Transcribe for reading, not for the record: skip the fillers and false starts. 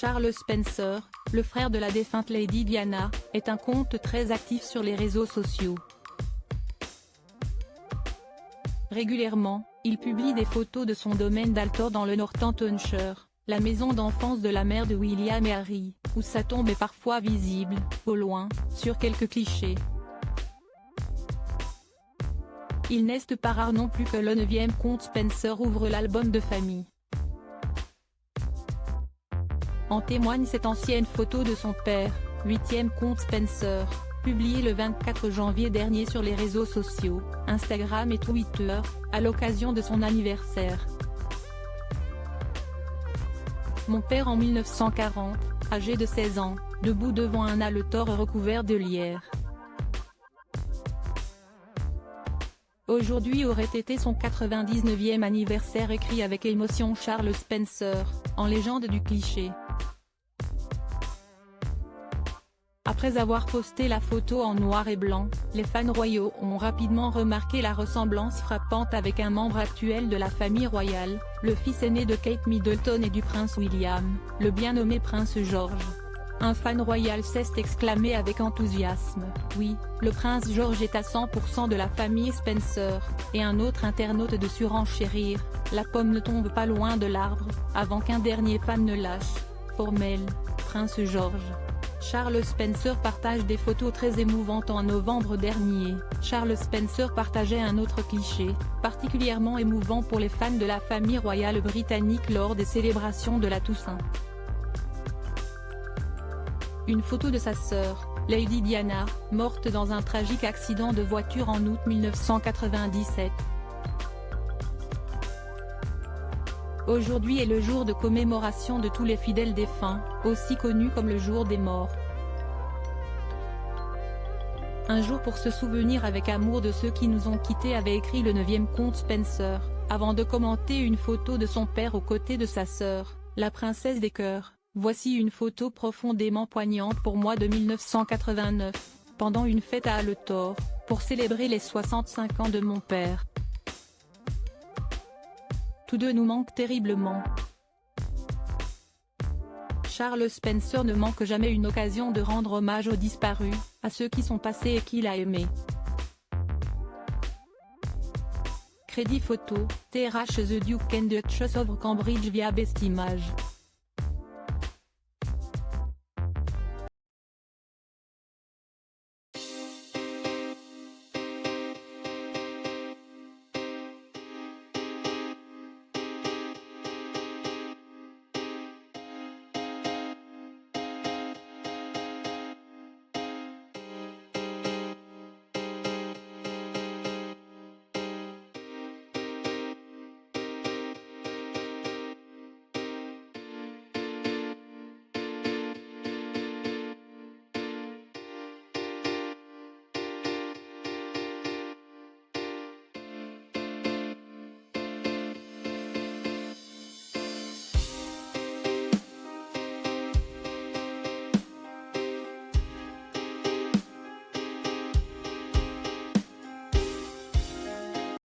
Charles Spencer, le frère de la défunte Lady Diana, est un compte très actif sur les réseaux sociaux. Régulièrement, il publie des photos de son domaine d'Altor dans le Northamptonshire, la maison d'enfance de la mère de William et Harry, où sa tombe est parfois visible, au loin, sur quelques clichés. Il n'est pas rare non plus que le 9e comte Spencer ouvre l'album de famille. En témoigne cette ancienne photo de son père, 8e comte Spencer, publiée le 24 janvier dernier sur les réseaux sociaux, Instagram et Twitter, à l'occasion de son anniversaire. Mon père en 1940, âgé de 16 ans, debout devant un Altor recouvert de lierre. Aujourd'hui aurait été son 99e anniversaire, écrit avec émotion Charles Spencer, en légende du cliché. Après avoir posté la photo en noir et blanc, les fans royaux ont rapidement remarqué la ressemblance frappante avec un membre actuel de la famille royale, le fils aîné de Kate Middleton et du prince William, le bien nommé prince George. Un fan royal s'est exclamé avec enthousiasme, « Oui, le prince George est à 100% de la famille Spencer », et un autre internaute de surenchérir, « La pomme ne tombe pas loin de l'arbre », avant qu'un dernier fan ne lâche, « Formel, prince George ». Charles Spencer partage des photos très émouvantes. En novembre dernier, Charles Spencer partageait un autre cliché, particulièrement émouvant pour les fans de la famille royale britannique lors des célébrations de la Toussaint. Une photo de sa sœur, Lady Diana, morte dans un tragique accident de voiture en août 1997. Aujourd'hui est le jour de commémoration de tous les fidèles défunts, aussi connu comme le jour des morts. Un jour pour se souvenir avec amour de ceux qui nous ont quittés, avait écrit le 9e comte Spencer, avant de commenter une photo de son père aux côtés de sa sœur, la princesse des cœurs. Voici une photo profondément poignante pour moi de 1989, pendant une fête à Altor, pour célébrer les 65 ans de mon père. Tous deux nous manquent terriblement. Charles Spencer ne manque jamais une occasion de rendre hommage aux disparus, à ceux qui sont passés et qu'il a aimés. Crédit photo, TRH The Duke and Duchess of Cambridge via Best Images.